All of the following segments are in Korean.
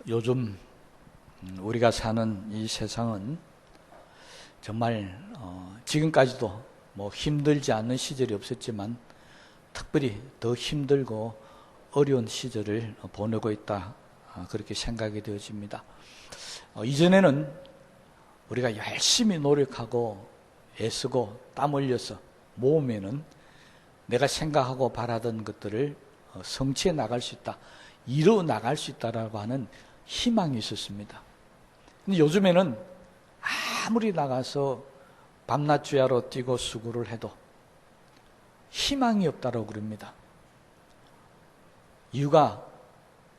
요즘 우리가 사는 이 세상은 정말 지금까지도 힘들지 않은 시절이 없었지만 특별히 더 힘들고 어려운 시절을 보내고 있다, 그렇게 생각이 되어집니다. 이전에는 우리가 열심히 노력하고 애쓰고 땀 흘려서 모으면은 내가 생각하고 바라던 것들을 성취해 나갈 수 있다, 이루어 나갈 수 있다라고 하는 희망이 있었습니다. 근데 요즘에는 아무리 나가서 밤낮 주야로 뛰고 수고를 해도 희망이 없다고 그럽니다. 이유가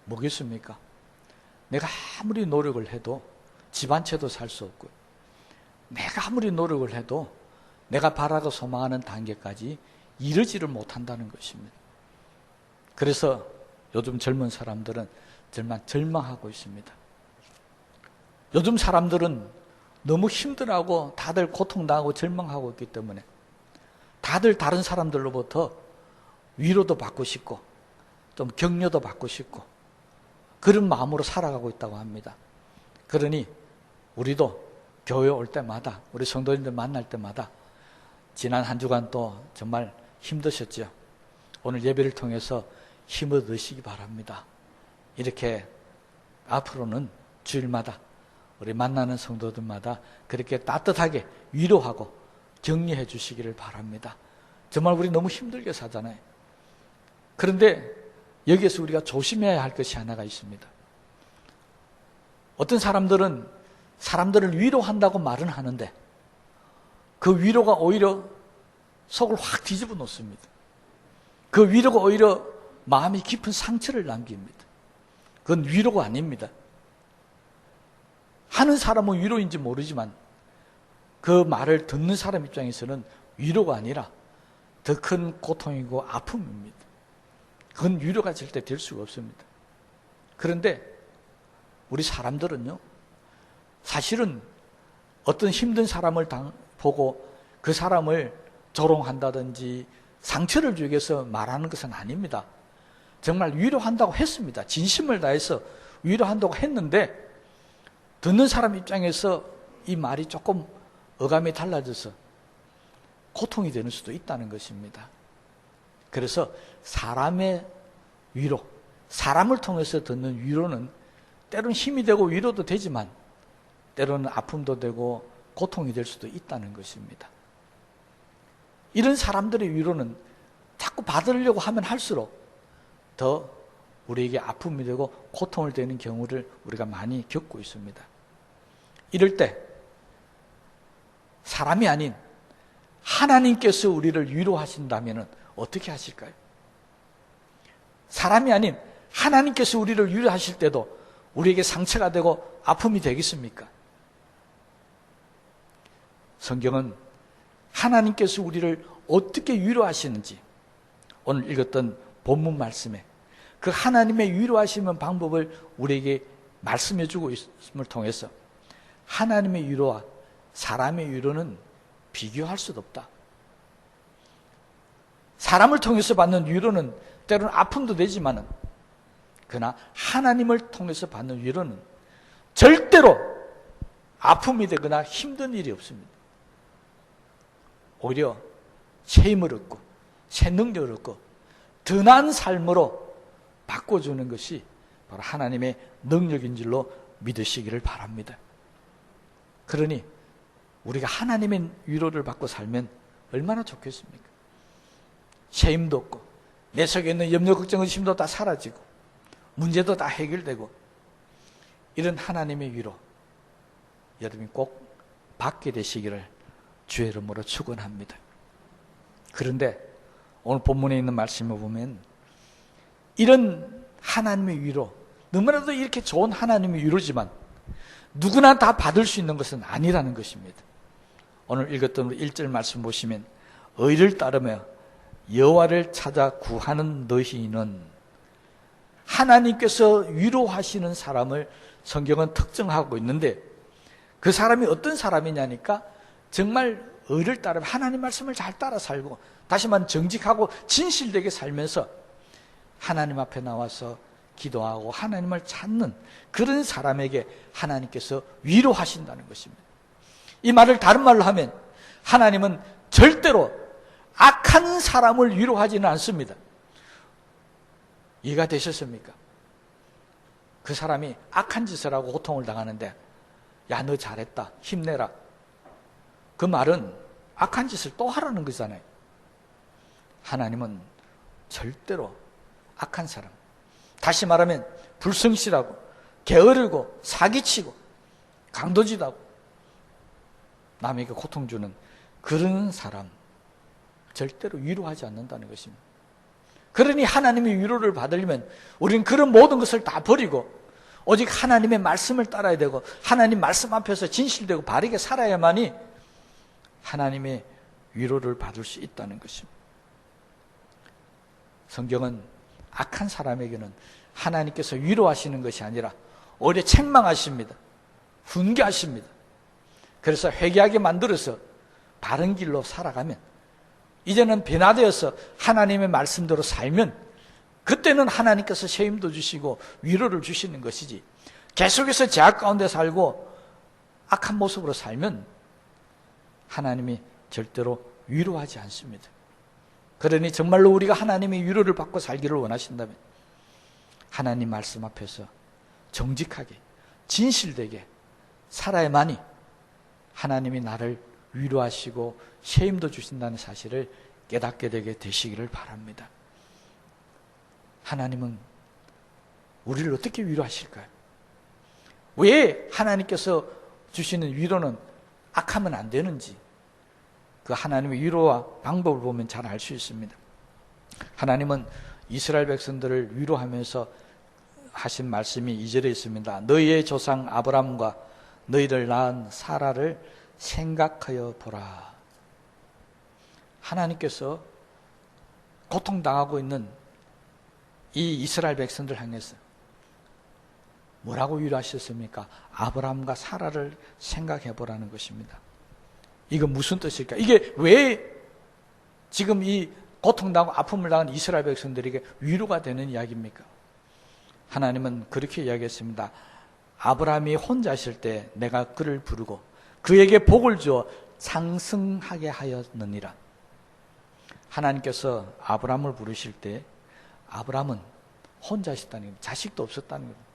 뭐겠습니까? 내가 아무리 노력을 해도 집 한 채도 살 수 없고, 내가 아무리 노력을 해도 내가 바라고 소망하는 단계까지 이르지를 못한다는 것입니다. 그래서 요즘 젊은 사람들은 정말 절망하고 있습니다. 요즘 사람들은 너무 힘들어하고 다들 고통당하고 절망하고 있기 때문에 다들 다른 사람들로부터 위로도 받고 싶고 좀 격려도 받고 싶고 그런 마음으로 살아가고 있다고 합니다. 그러니 우리도 교회 올 때마다, 우리 성도님들 만날 때마다 지난 한 주간 또 정말 힘드셨죠. 오늘 예배를 통해서 힘을 얻으시기 바랍니다. 이렇게 앞으로는 주일마다 우리 만나는 성도들마다 그렇게 따뜻하게 위로하고 격려해 주시기를 바랍니다. 정말 우리 너무 힘들게 사잖아요. 그런데 여기에서 우리가 조심해야 할 것이 하나가 있습니다. 어떤 사람들은 사람들을 위로한다고 말은 하는데 그 위로가 오히려 속을 확 뒤집어 놓습니다. 그 위로가 오히려 마음이 깊은 상처를 남깁니다. 그건 위로가 아닙니다. 하는 사람은 위로인지 모르지만 그 말을 듣는 사람 입장에서는 위로가 아니라 더 큰 고통이고 아픔입니다. 그건 위로가 절대 될 수가 없습니다. 그런데 우리 사람들은요, 사실은 어떤 힘든 사람을 보고 그 사람을 조롱한다든지 상처를 주기 위해서 말하는 것은 아닙니다. 정말 위로한다고 했습니다. 진심을 다해서 위로한다고 했는데 듣는 사람 입장에서 이 말이 조금 어감이 달라져서 고통이 되는 수도 있다는 것입니다. 그래서 사람의 위로, 사람을 통해서 듣는 위로는 때로는 힘이 되고 위로도 되지만 때로는 아픔도 되고 고통이 될 수도 있다는 것입니다. 이런 사람들의 위로는 자꾸 받으려고 하면 할수록 더 우리에게 아픔이 되고 고통을 되는 경우를 우리가 많이 겪고 있습니다. 이럴 때 사람이 아닌 하나님께서 우리를 위로하신다면 어떻게 하실까요? 사람이 아닌 하나님께서 우리를 위로하실 때도 우리에게 상처가 되고 아픔이 되겠습니까? 성경은 하나님께서 우리를 어떻게 위로하시는지 오늘 읽었던 본문 말씀에 그 하나님의 위로하시는 방법을 우리에게 말씀해 주고 있음을 통해서 하나님의 위로와 사람의 위로는 비교할 수도 없다. 사람을 통해서 받는 위로는 때로는 아픔도 되지만은 그러나 하나님을 통해서 받는 위로는 절대로 아픔이 되거나 힘든 일이 없습니다. 오히려 새 힘을 얻고 새 능력을 얻고 더 나은 삶으로 바꿔주는 것이 바로 하나님의 능력인 줄로 믿으시기를 바랍니다. 그러니 우리가 하나님의 위로를 받고 살면 얼마나 좋겠습니까? 새 힘도 없고 내 속에 있는 염려, 걱정, 의심도 다 사라지고 문제도 다 해결되고 이런 하나님의 위로 여러분이 꼭 받게 되시기를 주의 이름으로 축원합니다. 그런데 오늘 본문에 있는 말씀을 보면 이런 하나님의 위로, 너무나도 이렇게 좋은 하나님의 위로지만 누구나 다 받을 수 있는 것은 아니라는 것입니다. 오늘 읽었던 1절 말씀 보시면 의를 따르며 여호와를 찾아 구하는 너희는, 하나님께서 위로하시는 사람을 성경은 특정하고 있는데 그 사람이 어떤 사람이냐니까 정말 의를 따르며 하나님 말씀을 잘 따라 살고 다시 말하면 정직하고 진실되게 살면서 하나님 앞에 나와서 기도하고 하나님을 찾는 그런 사람에게 하나님께서 위로하신다는 것입니다. 이 말을 다른 말로 하면 하나님은 절대로 악한 사람을 위로하지는 않습니다. 이해가 되셨습니까? 그 사람이 악한 짓을 하고 고통을 당하는데 야, 너 잘했다, 힘내라. 그 말은 악한 짓을 또 하라는 거잖아요. 하나님은 절대로 악한 사람, 다시 말하면 불성실하고 게으르고 사기치고 강도짓하고 남에게 고통 주는 그런 사람 절대로 위로하지 않는다는 것입니다. 그러니 하나님의 위로를 받으려면 우리는 그런 모든 것을 다 버리고 오직 하나님의 말씀을 따라야 되고 하나님 말씀 앞에서 진실되고 바르게 살아야만이 하나님의 위로를 받을 수 있다는 것입니다. 성경은 악한 사람에게는 하나님께서 위로하시는 것이 아니라 오히려 책망하십니다. 훈계하십니다. 그래서 회개하게 만들어서 바른 길로 살아가면 이제는 변화되어서 하나님의 말씀대로 살면 그때는 하나님께서 세임도 주시고 위로를 주시는 것이지, 계속해서 죄악 가운데 살고 악한 모습으로 살면 하나님이 절대로 위로하지 않습니다. 그러니 정말로 우리가 하나님의 위로를 받고 살기를 원하신다면 하나님 말씀 앞에서 정직하게 진실되게 살아야만이 하나님이 나를 위로하시고 세임도 주신다는 사실을 깨닫게 되게 되시기를 바랍니다. 하나님은 우리를 어떻게 위로하실까요? 왜 하나님께서 주시는 위로는 악하면 안 되는지 그 하나님의 위로와 방법을 보면 잘 알 수 있습니다. 하나님은 이스라엘 백성들을 위로하면서 하신 말씀이 2절에 있습니다. 너희의 조상 아브라함과 너희를 낳은 사라를 생각하여 보라. 하나님께서 고통당하고 있는 이 이스라엘 백성들 향해서 뭐라고 위로하셨습니까? 아브라함과 사라를 생각해 보라는 것입니다. 이건 무슨 뜻일까? 이게 왜 지금 이 고통당하고 아픔을 당한 이스라엘 백성들에게 위로가 되는 이야기입니까? 하나님은 그렇게 이야기했습니다. 아브라함이 혼자 있을 때 내가 그를 부르고 그에게 복을 주어 장성하게 하였느니라. 하나님께서 아브라함을 부르실 때 아브라함은 혼자 있었다는 거예요. 자식도 없었다는 거예요.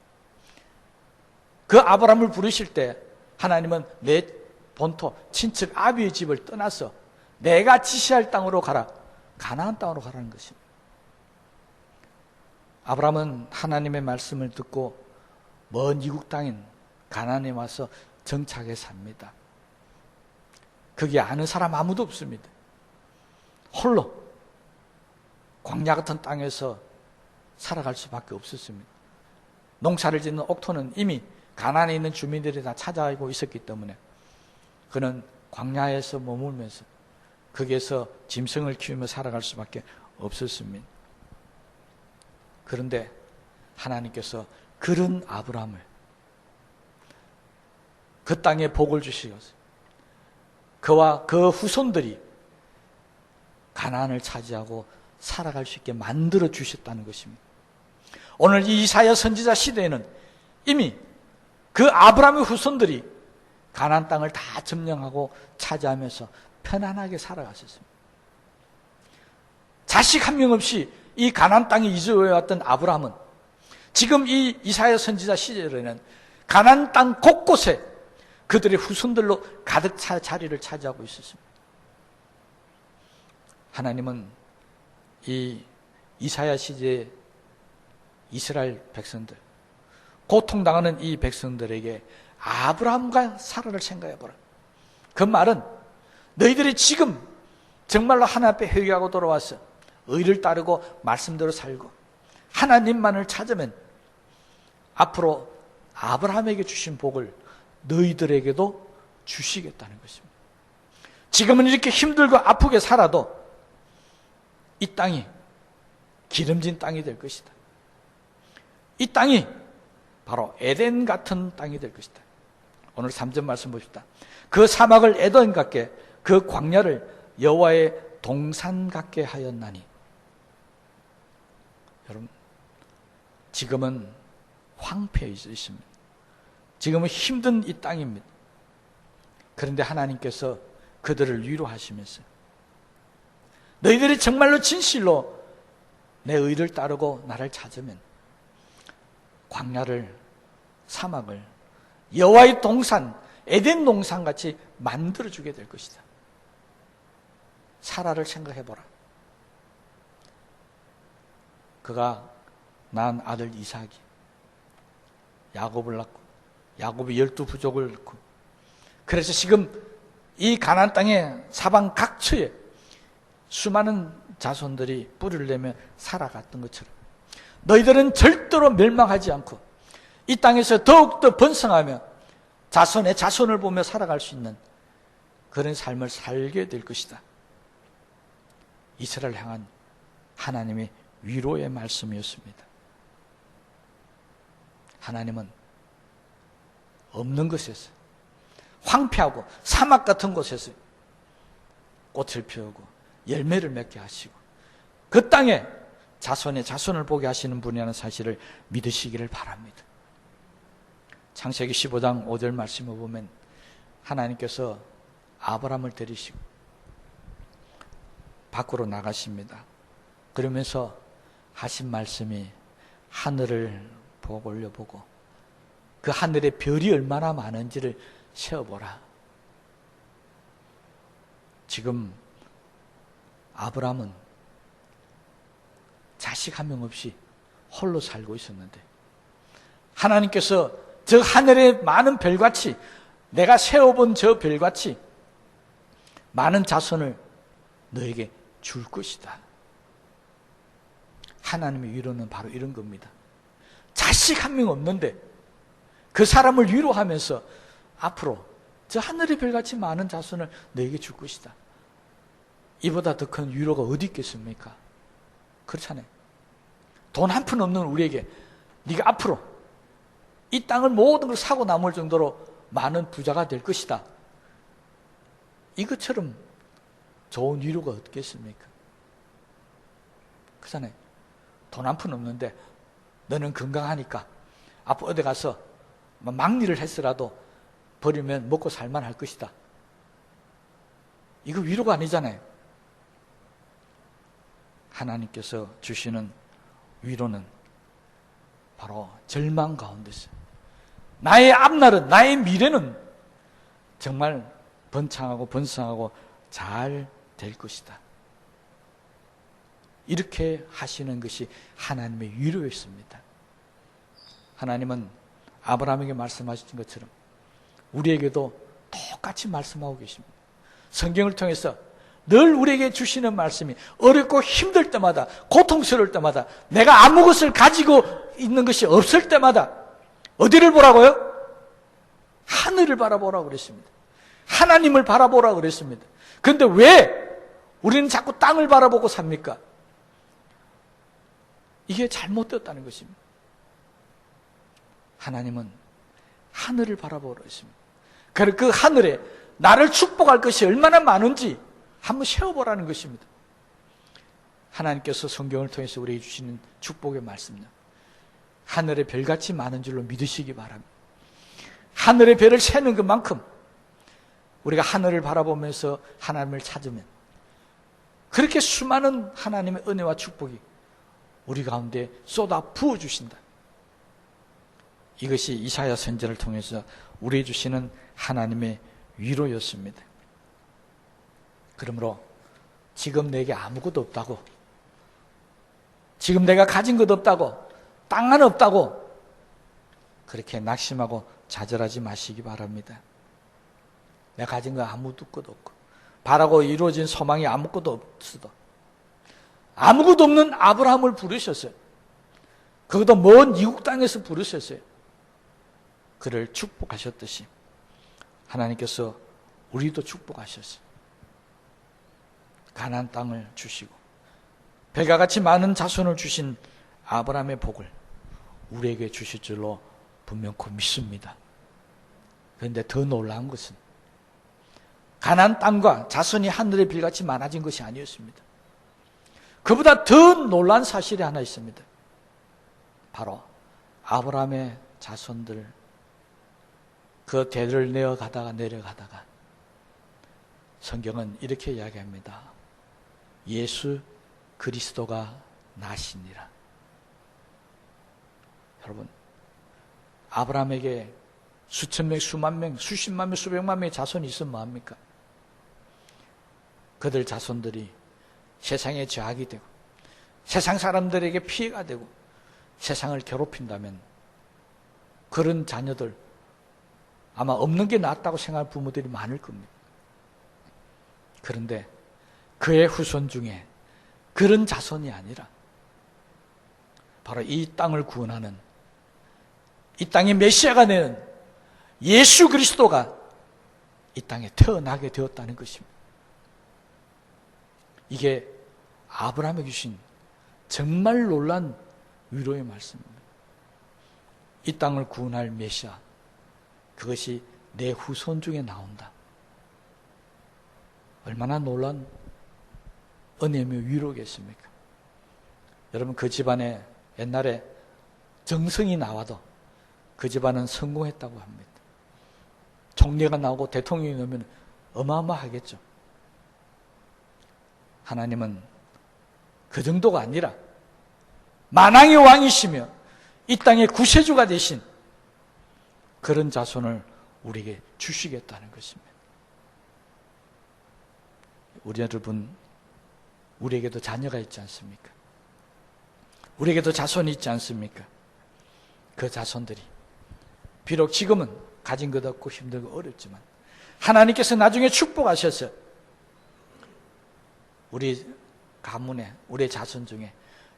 그 아브라함을 부르실 때 하나님은 내 본토 친척 아비의 집을 떠나서 내가 지시할 땅으로 가라, 가나안 땅으로 가라는 것입니다. 아브라함은 하나님의 말씀을 듣고 먼 이국 땅인 가나안에 와서 정착해 삽니다. 거기 아는 사람 아무도 없습니다. 홀로 광야 같은 땅에서 살아갈 수밖에 없었습니다. 농사를 짓는 옥토는 이미 가나안에 있는 주민들이 다 찾아가고 있었기 때문에 그는 광야에서 머물면서 거기에서 짐승을 키우며 살아갈 수밖에 없었습니다. 그런데 하나님께서 그런 아브라함을 그 땅에 복을 주시었어요. 그와 그 후손들이 가나안을 차지하고 살아갈 수 있게 만들어 주셨다는 것입니다. 오늘 이 이사야 선지자 시대에는 이미 그 아브라함의 후손들이 가나안 땅을 다 점령하고 차지하면서 편안하게 살아갔었습니다. 자식 한 명 없이 이 가나안 땅에 이주해 왔던 아브라함은 지금 이 이사야 선지자 시절에는 가나안 땅 곳곳에 그들의 후손들로 가득 차 자리를 차지하고 있었습니다. 하나님은 이 이사야 시대의 이스라엘 백성들, 고통당하는 이 백성들에게 아브라함과 사라를 생각해보라. 그 말은 너희들이 지금 정말로 하나님 앞에 회개하고 돌아와서 의를 따르고 말씀대로 살고 하나님만을 찾으면 앞으로 아브라함에게 주신 복을 너희들에게도 주시겠다는 것입니다. 지금은 이렇게 힘들고 아프게 살아도 이 땅이 기름진 땅이 될 것이다. 이 땅이 바로 에덴 같은 땅이 될 것이다. 오늘 3절 말씀 보십시다. 그 사막을 에덴 같게 그 광야를 여호와의 동산 같게 하였나니. 여러분, 지금은 황폐해 있습니다. 지금은 힘든 이 땅입니다. 그런데 하나님께서 그들을 위로하시면서 너희들이 정말로 진실로 내 의를 따르고 나를 찾으면 광야를, 사막을 여호와의 동산, 에덴 동산같이 만들어주게 될 것이다. 사라를 생각해보라. 그가 낳은 아들 이삭이 야곱을 낳고 야곱이 12부족을 낳고, 그래서 지금 이 가나안 땅의 사방 각처에 수많은 자손들이 뿌리를 내며 살아갔던 것처럼 너희들은 절대로 멸망하지 않고 이 땅에서 더욱더 번성하며 자손의 자손을 보며 살아갈 수 있는 그런 삶을 살게 될 것이다. 이스라엘을 향한 하나님의 위로의 말씀이었습니다. 하나님은 없는 곳에서, 황폐하고 사막 같은 곳에서 꽃을 피우고 열매를 맺게 하시고 그 땅에 자손의 자손을 보게 하시는 분이라는 사실을 믿으시기를 바랍니다. 창세기 15장 5절 말씀을 보면 하나님께서 아브라함을 데리시고 밖으로 나가십니다. 그러면서 하신 말씀이 하늘을 보고 올려보고 그 하늘에 별이 얼마나 많은지를 세어보라. 지금 아브라함은 자식 한 명 없이 홀로 살고 있었는데 하나님께서 저 하늘의 많은 별같이, 내가 세어본 저 별같이 많은 자손을 너에게 줄 것이다. 하나님의 위로는 바로 이런 겁니다. 자식 한 명 없는데 그 사람을 위로하면서 앞으로 저 하늘의 별같이 많은 자손을 너에게 줄 것이다. 이보다 더 큰 위로가 어디 있겠습니까? 그렇잖아요. 돈 한 푼 없는 우리에게 네가 앞으로 이 땅을 모든 걸 사고 남을 정도로 많은 부자가 될 것이다. 이것처럼 좋은 위로가 어떻겠습니까? 그렇잖아요. 돈 한 푼 없는데 너는 건강하니까 앞으로 어디 가서 막일을 했으라도 버리면 먹고 살만 할 것이다. 이거 위로가 아니잖아요. 하나님께서 주시는 위로는 바로 절망 가운데서 나의 앞날은, 나의 미래는 정말 번창하고 번성하고 잘 될 것이다. 이렇게 하시는 것이 하나님의 위로였습니다. 하나님은 아브라함에게 말씀하신 것처럼 우리에게도 똑같이 말씀하고 계십니다. 성경을 통해서 늘 우리에게 주시는 말씀이 어렵고 힘들 때마다, 고통스러울 때마다, 내가 아무것을 가지고 있는 것이 없을 때마다 어디를 보라고요? 하늘을 바라보라고 그랬습니다. 하나님을 바라보라고 그랬습니다. 그런데 왜 우리는 자꾸 땅을 바라보고 삽니까? 이게 잘못되었다는 것입니다. 하나님은 하늘을 바라보라고 했습니다. 그리고 그 하늘에 나를 축복할 것이 얼마나 많은지 한번 세어보라는 것입니다. 하나님께서 성경을 통해서 우리에게 주시는 축복의 말씀입니다. 하늘의 별같이 많은 줄로 믿으시기 바랍니다. 하늘의 별을 세는 것만큼 우리가 하늘을 바라보면서 하나님을 찾으면 그렇게 수많은 하나님의 은혜와 축복이 우리 가운데 쏟아 부어주신다. 이것이 이사야 선지자를 통해서 우리에게 주시는 하나님의 위로였습니다. 그러므로 지금 내게 아무것도 없다고, 지금 내가 가진 것 없다고, 땅 하나 없다고 그렇게 낙심하고 좌절하지 마시기 바랍니다. 내가 가진 거 아무것도 없고 바라고 이루어진 소망이 아무것도 없어도 아무것도 없는 아브라함을 부르셨어요. 그것도 먼 이국 땅에서 부르셨어요. 그를 축복하셨듯이 하나님께서 우리도 축복하셨어요. 가나안 땅을 주시고 별과 같이 많은 자손을 주신 아브라함의 복을 우리에게 주실 줄로 분명코 믿습니다. 그런데 더 놀라운 것은 가나안 땅과 자손이 하늘의 별같이 많아진 것이 아니었습니다. 그보다 더 놀라운 사실이 하나 있습니다. 바로 아브라함의 자손들, 그 대를 내려가다가 성경은 이렇게 이야기합니다. 예수 그리스도가 나시니라. 여러분, 아브라함에게 수천 명, 수만 명, 수십만 명, 수백만 명의 자손이 있으면 뭐합니까? 그들 자손들이 세상에 죄악이 되고 세상 사람들에게 피해가 되고 세상을 괴롭힌다면 그런 자녀들 아마 없는 게 낫다고 생각할 부모들이 많을 겁니다. 그런데 그의 후손 중에 그런 자손이 아니라 바로 이 땅을 구원하는, 이 땅의 메시아가 되는 예수 그리스도가 이 땅에 태어나게 되었다는 것입니다. 이게 아브라함에게 주신 정말 놀란 위로의 말씀입니다. 이 땅을 구원할 메시아, 그것이 내 후손 중에 나온다. 얼마나 놀란 은혜며 위로겠습니까? 여러분, 그 집안에 옛날에 정성이 나와도 그 집안은 성공했다고 합니다. 총리가 나오고 대통령이 나오면 어마어마하겠죠. 하나님은 그 정도가 아니라 만왕의 왕이시며 이 땅의 구세주가 되신 그런 자손을 우리에게 주시겠다는 것입니다. 우리 여러분, 우리에게도 자녀가 있지 않습니까? 우리에게도 자손이 있지 않습니까? 그 자손들이 비록 지금은 가진 것 없고 힘들고 어렵지만 하나님께서 나중에 축복하셔서 우리 가문에, 우리 자손 중에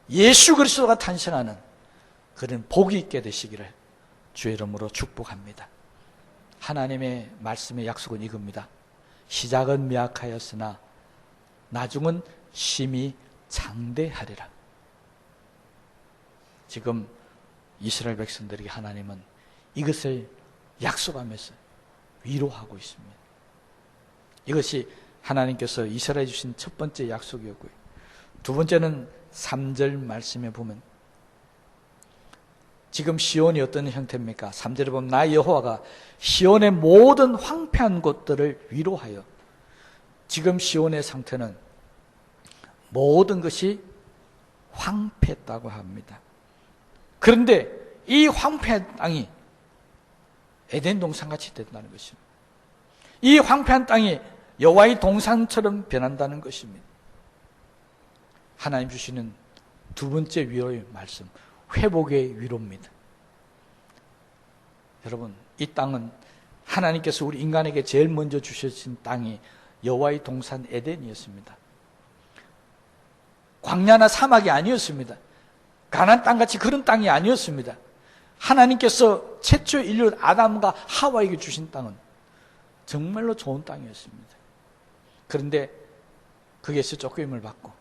예수 그리스도가 탄생하는 그런 복이 있게 되시기를 주의 이름으로 축복합니다. 하나님의 말씀의 약속은 이겁니다. 시작은 미약하였으나 나중은 심히 장대하리라. 지금 이스라엘 백성들에게 하나님은 이것을 약속하면서 위로하고 있습니다. 이것이 하나님께서 이스라엘에 주신 첫 번째 약속이었고요. 두 번째는 3절 말씀에 보면 지금 시온이 어떤 형태입니까? 3절에 보면 나 여호와가 시온의 모든 황폐한 곳들을 위로하여, 지금 시온의 상태는 모든 것이 황폐했다고 합니다. 그런데 이 황폐한 땅이 에덴 동산같이 된다는 것입니다. 이 황폐한 땅이 여호와의 동산처럼 변한다는 것입니다. 하나님 주시는 두 번째 위로의 말씀, 회복의 위로입니다. 여러분, 이 땅은 하나님께서 우리 인간에게 제일 먼저 주신 땅이 여호와의 동산 에덴이었습니다. 광야나 사막이 아니었습니다. 가나안 땅같이 그런 땅이 아니었습니다. 하나님께서 최초 인류 아담과 하와에게 주신 땅은 정말로 좋은 땅이었습니다. 그런데 거기에서 쫓김을 받고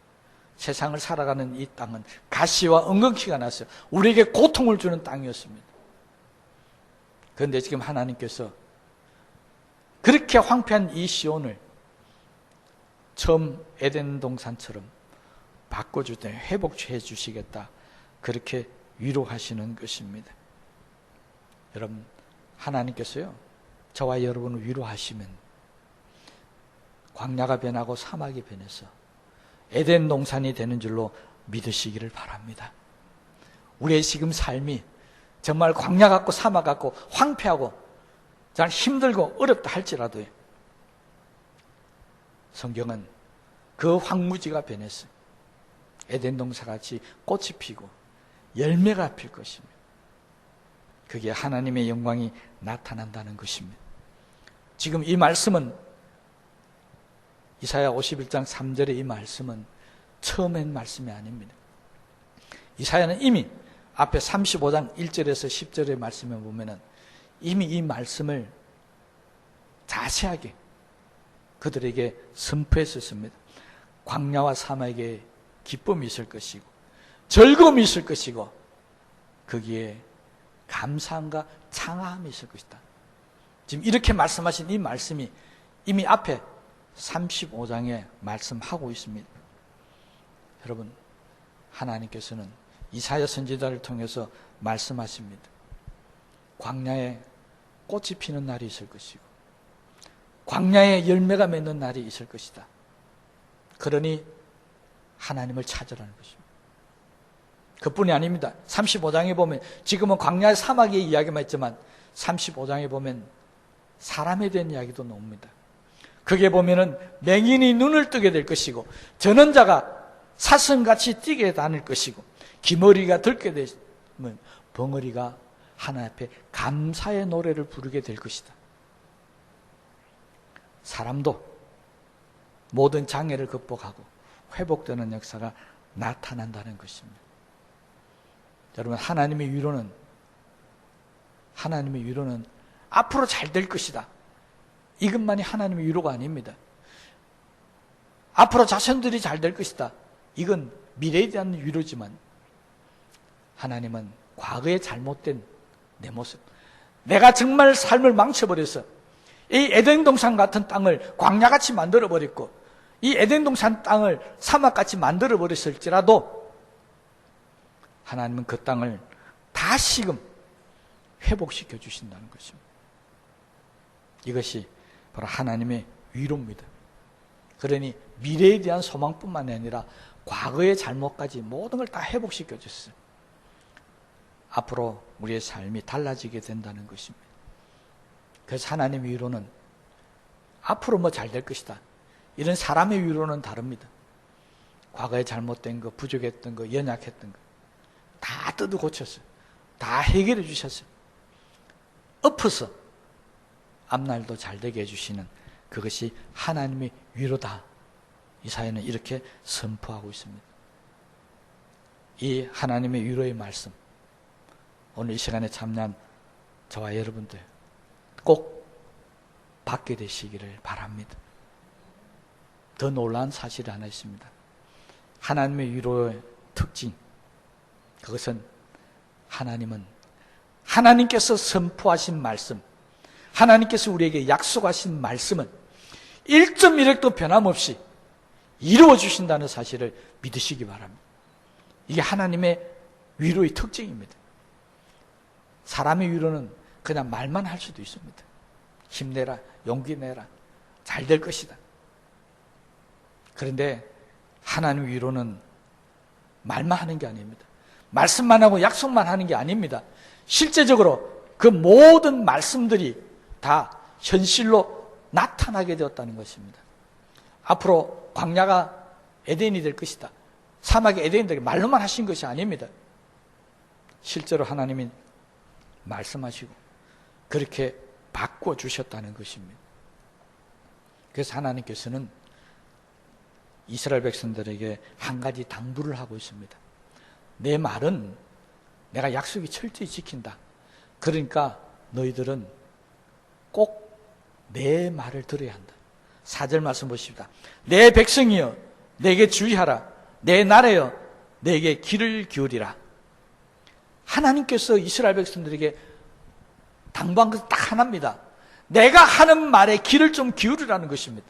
세상을 살아가는 이 땅은 가시와 엉겅퀴가 났어요. 우리에게 고통을 주는 땅이었습니다. 그런데 지금 하나님께서 그렇게 황폐한 이 시온을 처음 에덴 동산처럼 바꿔줄 때 회복해 주시겠다, 그렇게 위로하시는 것입니다. 여러분, 하나님께서요, 저와 여러분을 위로하시면 광야가 변하고 사막이 변해서 에덴 동산이 되는 줄로 믿으시기를 바랍니다. 우리의 지금 삶이 정말 광야 같고 사막 같고 황폐하고 잘 힘들고 어렵다 할지라도 성경은 그 황무지가 변해서 에덴 동산같이 꽃이 피고 열매가 필 것입니다. 그게 하나님의 영광이 나타난다는 것입니다. 지금 이 말씀은, 이사야 51장 3절의 이 말씀은 처음 한 말씀이 아닙니다. 이사야는 이미 앞에 35장 1절에서 10절의 말씀에 보면은 이미 이 말씀을 자세하게 그들에게 선포했었습니다. 광야와 사막에 기쁨이 있을 것이고 즐거움이 있을 것이고 거기에 감사함과 창화함이 있을 것이다. 지금 이렇게 말씀하신 이 말씀이 이미 앞에 35장에 말씀하고 있습니다. 여러분, 하나님께서는 이사야 선지자를 통해서 말씀하십니다. 광야에 꽃이 피는 날이 있을 것이고 광야에 열매가 맺는 날이 있을 것이다. 그러니 하나님을 찾으라는 것입니다. 그뿐이 아닙니다. 35장에 보면 지금은 광야의 사막의 이야기만 있지만 35장에 보면 사람에 대한 이야기도 나옵니다. 거기에 보면은 맹인이 눈을 뜨게 될 것이고 전원자가 사슴같이 뛰게 다닐 것이고 기머리가 들게 되면 벙어리가 하나님 앞에 감사의 노래를 부르게 될 것이다. 사람도 모든 장애를 극복하고 회복되는 역사가 나타난다는 것입니다. 여러분, 하나님의 위로는 앞으로 잘 될 것이다. 이것만이 하나님의 위로가 아닙니다. 앞으로 자손들이 잘 될 것이다. 이건 미래에 대한 위로지만 하나님은 과거의 잘못된 내 모습, 내가 정말 삶을 망쳐버려서 이 에덴 동산 같은 땅을 광야같이 만들어버렸고 이 에덴 동산 땅을 사막같이 만들어버렸을지라도 하나님은 그 땅을 다시금 회복시켜 주신다는 것입니다. 이것이 바로 하나님의 위로입니다. 그러니 미래에 대한 소망뿐만 아니라 과거의 잘못까지 모든 걸 다 회복시켜 줬어요. 앞으로 우리의 삶이 달라지게 된다는 것입니다. 그래서 하나님의 위로는 앞으로 뭐 잘 될 것이다. 이런 사람의 위로는 다릅니다. 과거에 잘못된 거, 부족했던 거, 연약했던 거 다 뜯어 고쳤어요. 다 해결해 주셨어요. 엎어서 앞날도 잘 되게 해주시는 그것이 하나님의 위로다. 이사야는 이렇게 선포하고 있습니다. 이 하나님의 위로의 말씀, 오늘 이 시간에 참여한 저와 여러분들 꼭 받게 되시기를 바랍니다. 더 놀라운 사실이 하나 있습니다. 하나님의 위로의 특징, 그것은 하나님께서 선포하신 말씀, 하나님께서 우리에게 약속하신 말씀은 1.1획도 변함없이 이루어 주신다는 사실을 믿으시기 바랍니다. 이게 하나님의 위로의 특징입니다. 사람의 위로는 그냥 말만 할 수도 있습니다. 힘내라, 용기 내라, 잘 될 것이다. 그런데 하나님의 위로는 말만 하는 게 아닙니다. 말씀만 하고 약속만 하는 게 아닙니다. 실제적으로 그 모든 말씀들이 다 현실로 나타나게 되었다는 것입니다. 앞으로 광야가 에덴이 될 것이다. 사막이 에덴이 될 것이다. 말로만 하신 것이 아닙니다. 실제로 하나님이 말씀하시고 그렇게 바꿔주셨다는 것입니다. 그래서 하나님께서는 이스라엘 백성들에게 한 가지 당부를 하고 있습니다. 내 말은 내가 약속이 철저히 지킨다. 그러니까 너희들은 꼭 내 말을 들어야 한다. 4절 말씀 보십시다. 내 백성이여 내게 주의하라. 내 나라여 내게 귀를 기울이라. 하나님께서 이스라엘 백성들에게 당부한 것은 딱 하나입니다. 내가 하는 말에 귀를 좀 기울이라는 것입니다.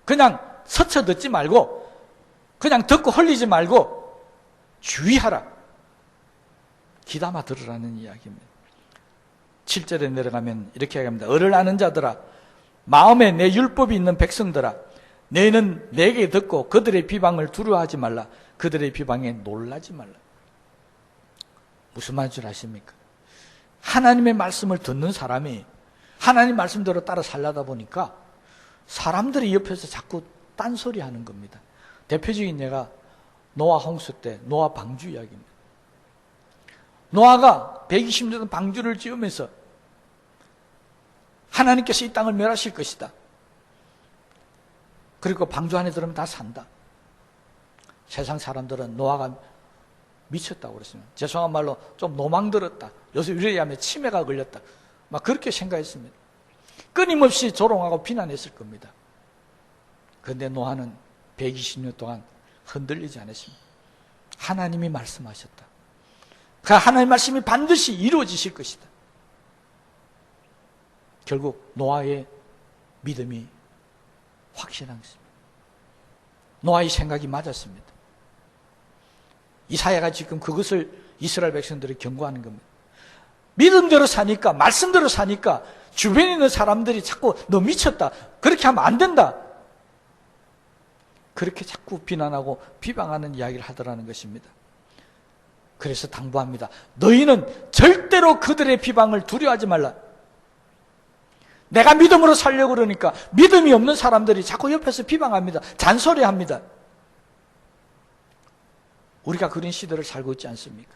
그냥 스쳐 듣지 말고 그냥 듣고 흘리지 말고 주의하라. 귀담아 들으라는 이야기입니다. 7절에 내려가면 이렇게 이야기합니다. 어를 아는 자들아, 마음에 내 율법이 있는 백성들아, 너희는 내게 듣고 그들의 비방을 두려워하지 말라. 그들의 비방에 놀라지 말라. 무슨 말인 줄 아십니까? 하나님의 말씀을 듣는 사람이 하나님 말씀대로 따라 살려다 보니까 사람들이 옆에서 자꾸 딴소리 하는 겁니다. 대표적인 예가 노아 홍수 때 노아 방주 이야기입니다. 노아가 120년 방주를 지으면서 하나님께서 이 땅을 멸하실 것이다. 그리고 방주 안에 들어오면 다 산다. 세상 사람들은 노아가 미쳤다고 그랬습니다. 죄송한 말로 좀 노망들었다. 요새 이래야면 치매가 걸렸다. 막 그렇게 생각했습니다. 끊임없이 조롱하고 비난했을 겁니다. 그런데 노아는 120년 동안 흔들리지 않았습니다. 하나님이 말씀하셨다. 그 하나님의 말씀이 반드시 이루어지실 것이다. 결국 노아의 믿음이 확실한 것입니다. 노아의 생각이 맞았습니다. 이사야가 지금 그것을 이스라엘 백성들이 경고하는 겁니다. 믿음대로 사니까, 말씀대로 사니까 주변에 있는 사람들이 자꾸 너 미쳤다, 그렇게 하면 안 된다, 그렇게 자꾸 비난하고 비방하는 이야기를 하더라는 것입니다. 그래서 당부합니다. 너희는 절대로 그들의 비방을 두려워하지 말라. 내가 믿음으로 살려고 그러니까 믿음이 없는 사람들이 자꾸 옆에서 비방합니다. 잔소리합니다. 우리가 그런 시대를 살고 있지 않습니까?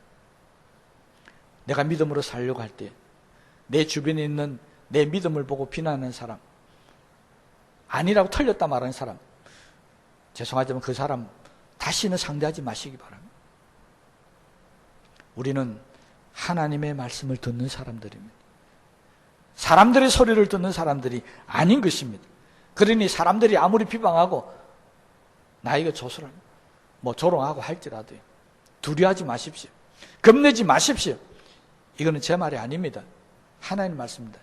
내가 믿음으로 살려고 할 때 내 주변에 있는 내 믿음을 보고 비난하는 사람, 아니라고 틀렸다 말하는 사람, 죄송하지만 그 사람 다시는 상대하지 마시기 바랍니다. 우리는 하나님의 말씀을 듣는 사람들입니다. 사람들의 소리를 듣는 사람들이 아닌 것입니다. 그러니 사람들이 아무리 비방하고 나이가 조롱하고 할지라도 두려워하지 마십시오. 겁내지 마십시오. 이거는 제 말이 아닙니다. 하나님 말씀입니다.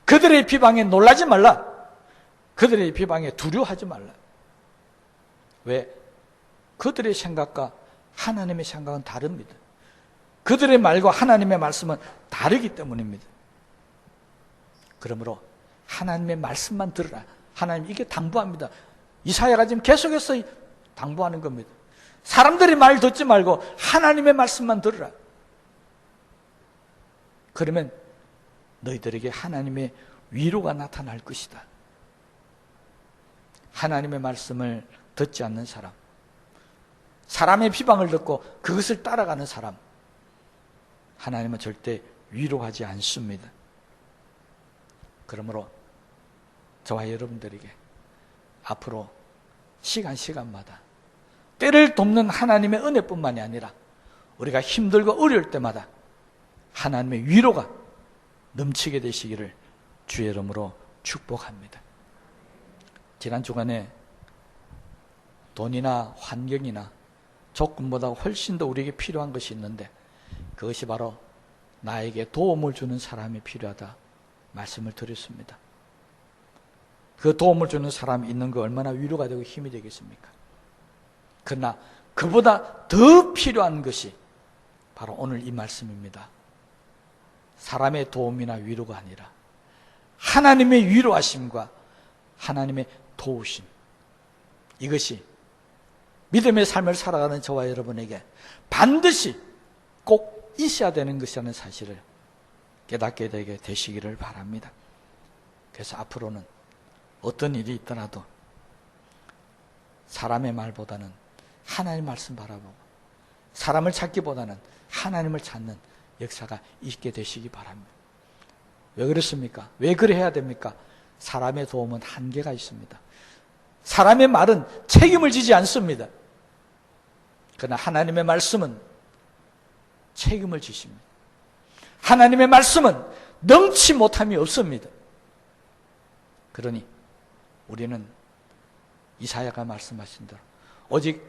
그들의 비방에 놀라지 말라. 그들의 비방에 두려워하지 말라. 왜? 그들의 생각과 하나님의 생각은 다릅니다. 그들의 말과 하나님의 말씀은 다르기 때문입니다. 그러므로 하나님의 말씀만 들으라. 하나님 이게 당부합니다. 이사야가 지금 계속해서 당부하는 겁니다. 사람들이 말 듣지 말고 하나님의 말씀만 들으라. 그러면 너희들에게 하나님의 위로가 나타날 것이다. 하나님의 말씀을 듣지 않는 사람, 사람의 비방을 듣고 그것을 따라가는 사람, 하나님은 절대 위로하지 않습니다. 그러므로 저와 여러분들에게 앞으로 시간마다 때를 돕는 하나님의 은혜뿐만이 아니라 우리가 힘들고 어려울 때마다 하나님의 위로가 넘치게 되시기를 주의 이름으로 축복합니다. 지난 주간에 돈이나 환경이나 조건보다 훨씬 더 우리에게 필요한 것이 있는데 그것이 바로 나에게 도움을 주는 사람이 필요하다 말씀을 드렸습니다. 그 도움을 주는 사람이 있는 거 얼마나 위로가 되고 힘이 되겠습니까? 그러나 그보다 더 필요한 것이 바로 오늘 이 말씀입니다. 사람의 도움이나 위로가 아니라 하나님의 위로하심과 하나님의 도우심, 이것이 믿음의 삶을 살아가는 저와 여러분에게 반드시 꼭 있어야 되는 것이라는 사실을 깨닫게 되게 되시기를 바랍니다. 그래서 앞으로는 어떤 일이 있더라도 사람의 말보다는 하나님 말씀 바라보고 사람을 찾기보다는 하나님을 찾는 역사가 있게 되시기 바랍니다. 왜 그렇습니까? 왜 그래야 됩니까? 사람의 도움은 한계가 있습니다. 사람의 말은 책임을 지지 않습니다. 그러나 하나님의 말씀은 책임을 지십니다. 하나님의 말씀은 능치 못함이 없습니다. 그러니 우리는 이사야가 말씀하신 대로 오직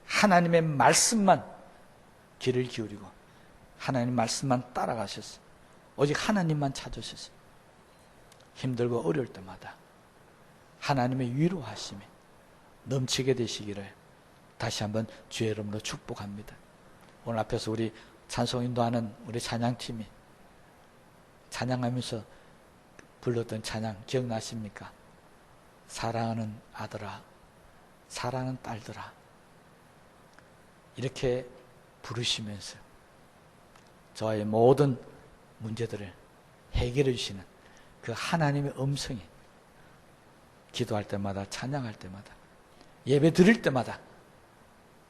하나님의 말씀만 귀를 기울이고 하나님 말씀만 따라가셨어요. 오직 하나님만 찾으셨어요. 힘들고 어려울 때마다 하나님의 위로하심이 넘치게 되시기를 다시 한번 주의 이름으로 축복합니다. 오늘 앞에서 우리 찬송 인도하는 우리 찬양팀이 찬양하면서 불렀던 찬양 기억나십니까? 사랑하는 아들아, 사랑하는 딸들아, 이렇게 부르시면서 저의 모든 문제들을 해결해 주시는 그 하나님의 음성이 기도할 때마다, 찬양할 때마다, 예배 드릴 때마다,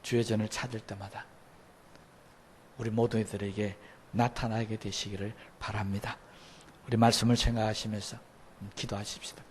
주의 전을 찾을 때마다 우리 모두들에게 나타나게 되시기를 바랍니다. 우리 말씀을 생각하시면서 기도하십시다.